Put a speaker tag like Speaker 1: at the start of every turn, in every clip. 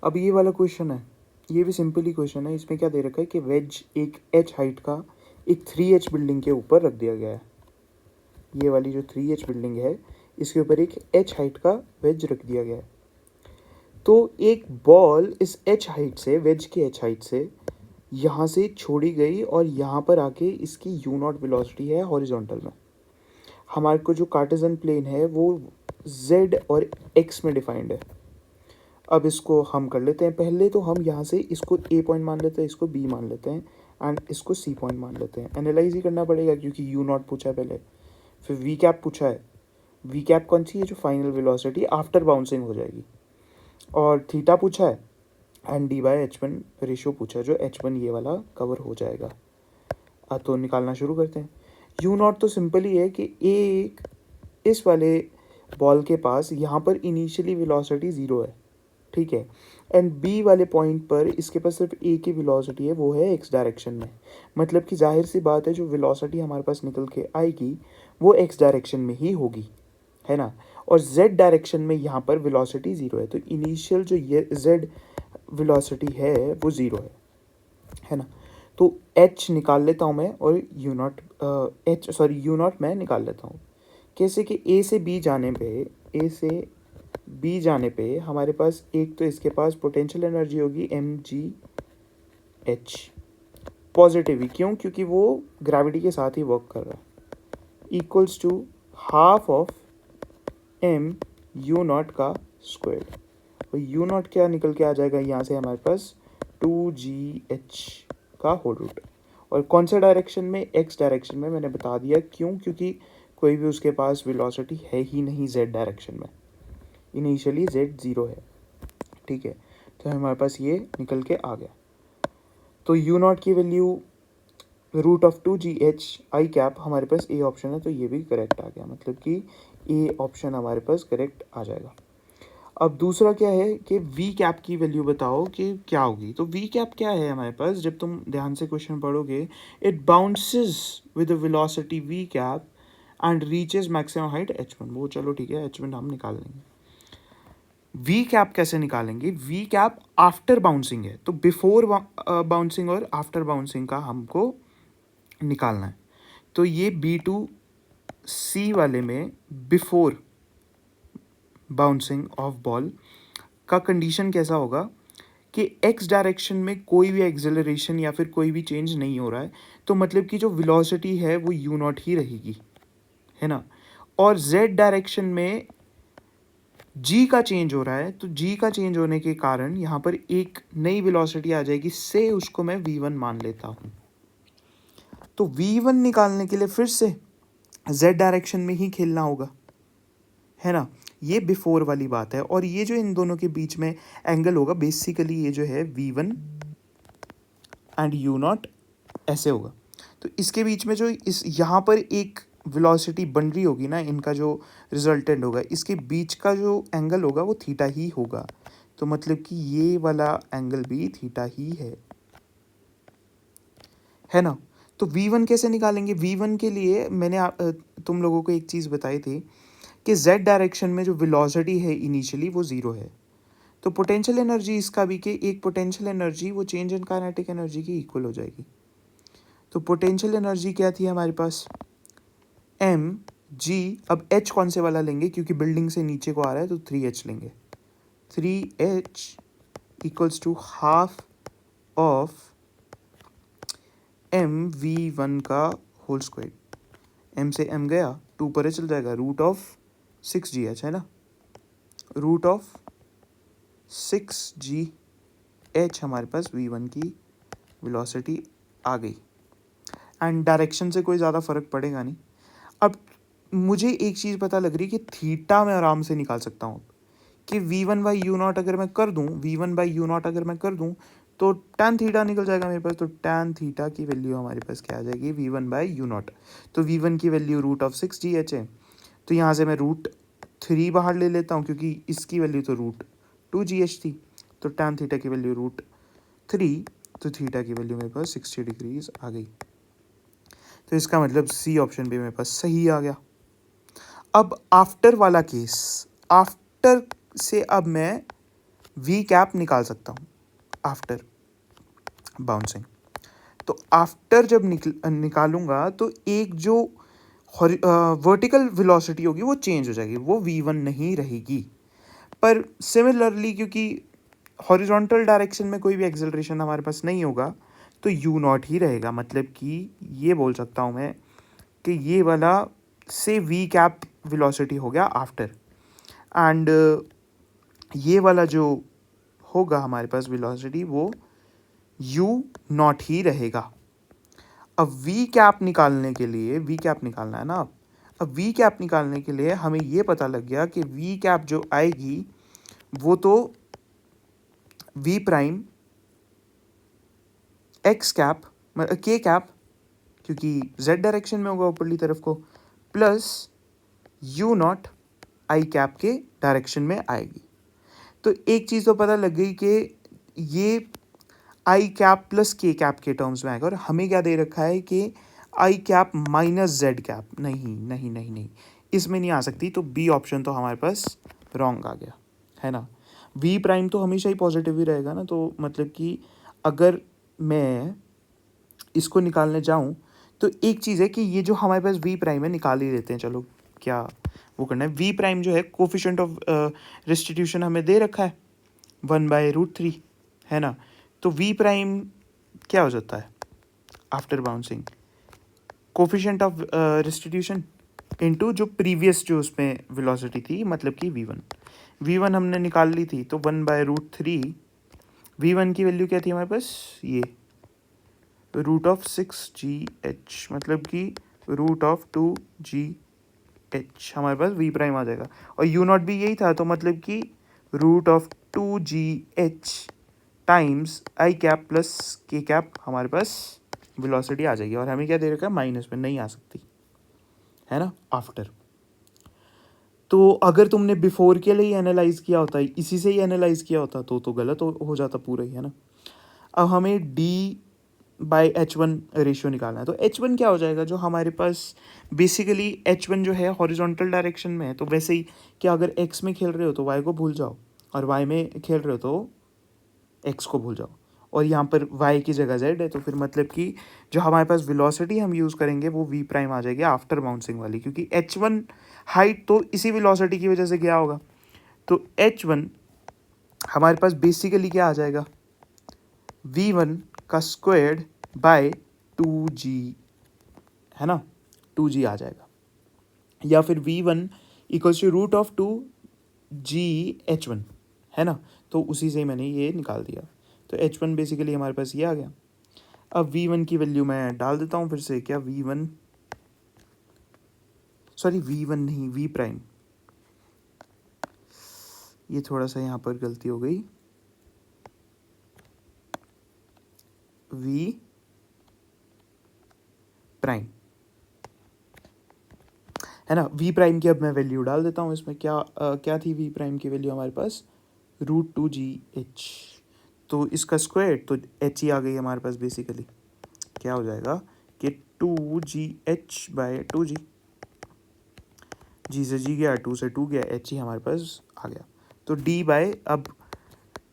Speaker 1: अब ये वाला क्वेश्चन है, ये भी सिंपल ही क्वेश्चन है। इसमें क्या दे रखा है कि वेज एक एच हाइट का एक 3H बिल्डिंग के ऊपर रख दिया गया है। ये वाली जो 3H बिल्डिंग है इसके ऊपर एक H हाइट का वेज रख दिया गया है। तो एक बॉल इस H हाइट से, वेज के H हाइट से यहाँ से छोड़ी गई और यहाँ पर आके इसकी यू नॉट वेलोसिटी है हॉरिजॉन्टल में। हमारे को जो कार्टेशियन प्लेन है वो z और x में डिफाइंड है। अब इसको हम कर लेते हैं। पहले तो हम यहाँ से इसको a पॉइंट मान लेते हैं, इसको b मान लेते हैं एंड इसको c पॉइंट मान लेते हैं। एनालाइज ही करना पड़ेगा क्योंकि यू नॉट पूछा है पहले, फिर वी कैप पूछा है। वी कैप कौन सी है? जो फाइनल वेलोसिटी आफ्टर बाउंसिंग हो जाएगी। और थीटा पूछा है एंड d/h1 रेशियो पूछा है, जो h1 ये वाला कवर हो जाएगा। तो निकालना शुरू करते हैं। यू नॉट तो सिंपल ही है कि एक इस वाले बॉल के पास यहाँ पर इनिशियली वेलोसिटी 0 है, ठीक है, एंड बी वाले पॉइंट पर इसके पास सिर्फ ए की वेलोसिटी है, वो है एक्स डायरेक्शन में। मतलब कि जाहिर सी बात है जो वेलोसिटी हमारे पास निकल के आएगी वो एक्स डायरेक्शन में ही होगी, है ना। और जेड डायरेक्शन में यहाँ पर वेलोसिटी 0 है, तो इनिशियल जो ये जेड वेलोसिटी है वो 0 है ना। तो एच निकाल लेता हूँ मैं और यू नॉट यू नॉट मैं निकाल लेता हूँ। कैसे कि ए से बी जाने पे हमारे पास एक तो इसके पास पोटेंशियल एनर्जी होगी mgh पॉजिटिव ही, क्यों? क्योंकि वो ग्रेविटी के साथ ही वर्क कर रहा है, equals to half of m u naught का स्क्वायर। और यू नॉट क्या निकल के आ जाएगा यहाँ से हमारे पास 2gh का होल रूट। और कौन सा डायरेक्शन में? एक्स डायरेक्शन में। मैंने बता दिया क्यों, क्योंकि कोई भी उसके पास वेलोसिटी है ही नहीं जेड डायरेक्शन में, इनिशियली जेड 0 है, ठीक है। तो हमारे पास ये निकल के आ गया। तो यू नॉट की वैल्यू √2gh आई कैप हमारे पास ए ऑप्शन है, तो ये भी करेक्ट आ गया, मतलब कि ए ऑप्शन हमारे पास करेक्ट आ जाएगा। अब दूसरा क्या है कि वी कैप की वैल्यू बताओ कि क्या होगी। तो वी कैप क्या है हमारे पास, जब तुम ध्यान से क्वेश्चन पढ़ोगे, it bounces with velocity v cap and reaches maximum height h1। वो चलो ठीक है, h1 हम निकाल लेंगे। वी कैप कैसे निकालेंगे? वी कैप आफ्टर बाउंसिंग है, तो बिफोर बाउंसिंग और आफ्टर बाउंसिंग का हमको निकालना है। तो ये B2C वाले में बिफोर बाउंसिंग ऑफ बॉल का कंडीशन कैसा होगा कि एक्स डायरेक्शन में कोई भी एक्सेलरेशन या फिर कोई भी चेंज नहीं हो रहा है, तो मतलब कि जो वेलोसिटी है वो यू नॉट ही रहेगी, है ना। और जेड डायरेक्शन में जी का चेंज हो रहा है, तो जी का चेंज होने के कारण यहाँ पर एक नई वेलोसिटी आ जाएगी, से उसको मैं v1 मान लेता हूँ। तो v1 निकालने के लिए फिर से z डायरेक्शन में ही खेलना होगा, है ना। ये बिफोर वाली बात है। और ये जो इन दोनों के बीच में एंगल होगा, बेसिकली ये जो है v1 एंड u नॉट ऐसे होगा। तो इसके बीच में जो इस यहाँ पर एक वेलोसिटी बन रही होगी ना, इनका जो रिजल्टेंट होगा, इसके बीच का जो एंगल होगा वो थीटा ही होगा। तो मतलब कि ये वाला एंगल भी थीटा ही है ना। तो v1 कैसे निकालेंगे? v1 के लिए मैंने तुम लोगों को एक चीज़ बताई थी कि z डायरेक्शन में जो वेलोसिटी है इनिशियली वो 0 है। तो पोटेंशियल एनर्जी इसका भी कि एक पोटेंशियल एनर्जी वो चेंज इन काइनेटिक एनर्जी की इक्वल हो जाएगी। तो पोटेंशियल एनर्जी क्या थी हमारे पास? mg। अब h कौन से वाला लेंगे, क्योंकि बिल्डिंग से नीचे को आ रहा है, तो 3h लेंगे। 3h equals to half of mv1 का होल स्क्वायर। m से m गया, 2 पर चल जाएगा, √6gh, है ना। √6gh हमारे पास v1 की वेलोसिटी आ गई। एंड डायरेक्शन से कोई ज़्यादा फर्क पड़ेगा नहीं। अब मुझे एक चीज़ पता लग रही है कि थीटा मैं आराम से निकाल सकता हूँ कि v1/u0 अगर मैं कर दूँ, v1/u0 अगर मैं कर दूँ तो tan थीटा निकल जाएगा मेरे पास। तो tan थीटा की वैल्यू हमारे पास क्या आ जाएगी? v1/u0। तो v1 की वैल्यू √6gh है, तो यहाँ से मैं √3 बाहर ले लेता हूँ, क्योंकि इसकी वैल्यू तो √2gh थी। तो tan थीटा की वैल्यू √3, तो थीटा की वैल्यू मेरे पास 60 डिग्रीज आ गई। तो इसका मतलब सी ऑप्शन भी मेरे पास सही आ गया। अब आफ्टर वाला केस, आफ्टर से अब मैं वी कैप निकाल सकता हूँ आफ्टर बाउंसिंग। तो आफ्टर जब निकालूंगा तो एक जो वर्टिकल वेलोसिटी होगी वो चेंज हो जाएगी, वो v1 नहीं रहेगी। पर सिमिलरली क्योंकि हॉरिजॉन्टल डायरेक्शन में कोई भी एक्सेलरेशन हमारे पास नहीं होगा तो u नॉट ही रहेगा। मतलब कि ये बोल सकता हूँ मैं कि ये वाला से v कैप वेलोसिटी हो गया आफ्टर, एंड ये वाला जो होगा हमारे पास वेलोसिटी वो u नॉट ही रहेगा। अब वी कैप निकालने के लिए, वी कैप निकालना है ना, अब वी कैप निकालने के लिए हमें ये पता लग गया कि वी कैप जो आएगी वो तो वी प्राइम एक्स कैप के कैप, क्योंकि जेड डायरेक्शन में होगा ऊपरली तरफ को, plus you not I cap के डायरेक्शन में आएगी। तो एक चीज़ तो पता लग गई कि ये आई कैप प्लस के कैप के टर्म्स में आएगा, और हमें क्या दे रखा है कि आई कैप माइनस जेड कैप। नहीं नहीं नहीं नहीं, इसमें नहीं आ सकती। तो बी ऑप्शन तो हमारे पास रॉन्ग आ गया, है ना। वी प्राइम तो हमेशा ही पॉजिटिव ही रहेगा ना, तो मतलब कि अगर मैं इसको निकालने जाऊं तो एक चीज़ है कि ये जो हमारे पास वी प्राइम है निकाल ही लेते हैं। चलो क्या वो करना है, वी प्राइम जो है कोफिशिएंट ऑफ रेस्टिट्यूशन हमें दे रखा है 1/√3, है ना। तो वी प्राइम क्या हो जाता है after bouncing, coefficient of restitution into जो प्रीवियस जो उसमें वेलोसिटी थी, मतलब कि v1 हमने निकाल ली थी, तो 1/√3 v1 की वैल्यू क्या थी हमारे पास, ये √6gh, मतलब कि √2gh हमारे पास v प्राइम आ जाएगा। और u नॉट भी यही था, तो मतलब कि √2gh times I cap plus के कैप हमारे पास वेलोसिटी आ जाएगी। और हमें क्या दे रखा है, माइनस में नहीं आ सकती, है ना, आफ्टर। तो अगर तुमने बिफोर के लिए एनालाइज किया होता है, इसी से ही एनालाइज किया होता तो गलत हो जाता पूरा ही, है ना। अब हमें D/H1 रेशियो निकालना है। तो H1 क्या हो जाएगा, जो हमारे पास बेसिकली H1 जो है हॉरिजॉन्टल डायरेक्शन में है, तो वैसे ही क्या अगर x में खेल रहे हो तो y को भूल जाओ, और y में खेल रहे हो तो x को भूल जाओ, और यहाँ पर y की जगह z है। तो फिर मतलब कि जो हमारे पास वेलोसिटी हम यूज़ करेंगे वो v प्राइम आ जाएगी आफ्टर बाउंसिंग वाली, क्योंकि H1 हाइट तो इसी वेलोसिटी की वजह से गया होगा। तो H1 हमारे पास बेसिकली क्या आ जाएगा, v1 का स्क्वायर्ड बाय 2g, है ना, 2g आ जाएगा। या फिर v1 इक्वल्स टू √2gh1, है ना। तो उसी से ही मैंने ये निकाल दिया। तो h1 बेसिकली हमारे पास ये आ गया। अब v1 की वैल्यू मैं डाल देता हूँ फिर से, क्या v1, सॉरी v1 नहीं, v प्राइम, ये थोड़ा सा यहाँ पर गलती हो गई, v प्राइम, है ना। v प्राइम की अब मैं वैल्यू डाल देता हूँ इसमें। क्या थी v प्राइम की वैल्यू हमारे पास, √2gh, तो इसका स्क्वायर तो h ही आ गई हमारे पास। बेसिकली क्या हो जाएगा कि 2gh/2g, g से g गया, 2 से 2 गया, h ही हमारे पास आ गया। तो d बाय, अब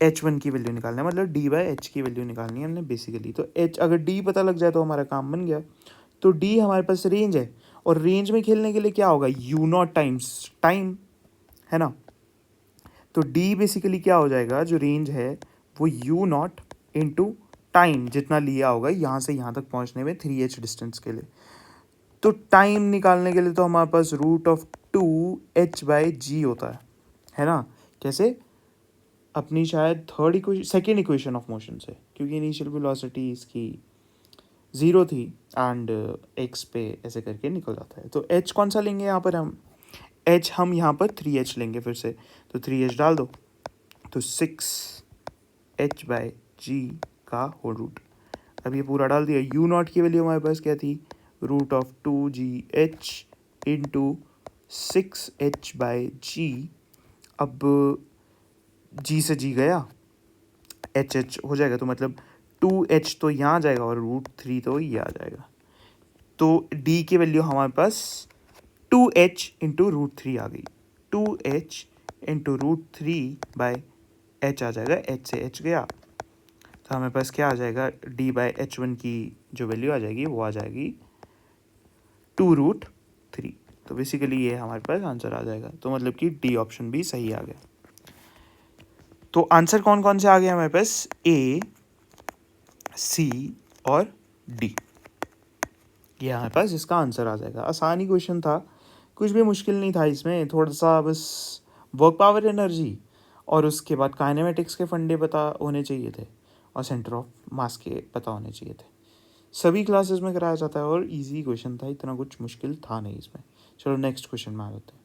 Speaker 1: h1 की वैल्यू निकालना है, मतलब d/h की वैल्यू निकालनी है हमने बेसिकली। तो h अगर d पता लग जाए तो हमारा काम बन गया। तो d हमारे पास रेंज है, और रेंज में खेलने के लिए क्या होगा, u नॉट टाइम्स टाइम, है ना। तो d बेसिकली क्या हो जाएगा, जो रेंज है वो u नॉट इंटू टाइम जितना लिया होगा यहाँ से यहाँ तक पहुँचने में 3h डिस्टेंस के लिए। तो टाइम निकालने के लिए तो हमारे पास √2h/g होता है ना। कैसे, अपनी शायद सेकेंड इक्वेशन ऑफ मोशन से, क्योंकि इनिशियल वेलोसिटी इसकी 0 थी एंड x पे ऐसे करके निकल जाता है। तो h कौन सा लेंगे यहाँ पर हम, h हम यहाँ पर 3h लेंगे फिर से। तो 3h डाल दो, तो 6h/g का होल रूट। अब ये पूरा डाल दिया। u नॉट की वैल्यू हमारे पास क्या थी, √2gh इंटू 6h/g। अब g से g गया, h हो जाएगा, तो मतलब 2h तो यहाँ आ जाएगा और √3 तो ये आ जाएगा। तो d की वैल्यू हमारे पास 2h इंटू √3 आ गई, 2h इंटू √3/h h आ जाएगा, h से h गया तो हमें पास क्या आ जाएगा, d/h1 की जो वैल्यू आ जाएगी वो आ जाएगी 2√3। तो बेसिकली ये हमारे पास आंसर आ जाएगा। तो मतलब कि डी ऑप्शन भी सही आ गया। तो आंसर कौन कौन से आ गए हमारे पास, ए, सी और डी, ये हमारे पास इसका आंसर आ जाएगा। आसान ही क्वेश्चन था, कुछ भी मुश्किल नहीं था इसमें, थोड़ा सा बस वर्क पावर एनर्जी और उसके बाद काइनेमेटिक्स के फंडे पता होने चाहिए थे और सेंटर ऑफ मास के पता होने चाहिए थे। सभी क्लासेस में कराया जाता है और इजी क्वेश्चन था, इतना कुछ मुश्किल था नहीं इसमें। चलो नेक्स्ट क्वेश्चन में आ जाते हैं।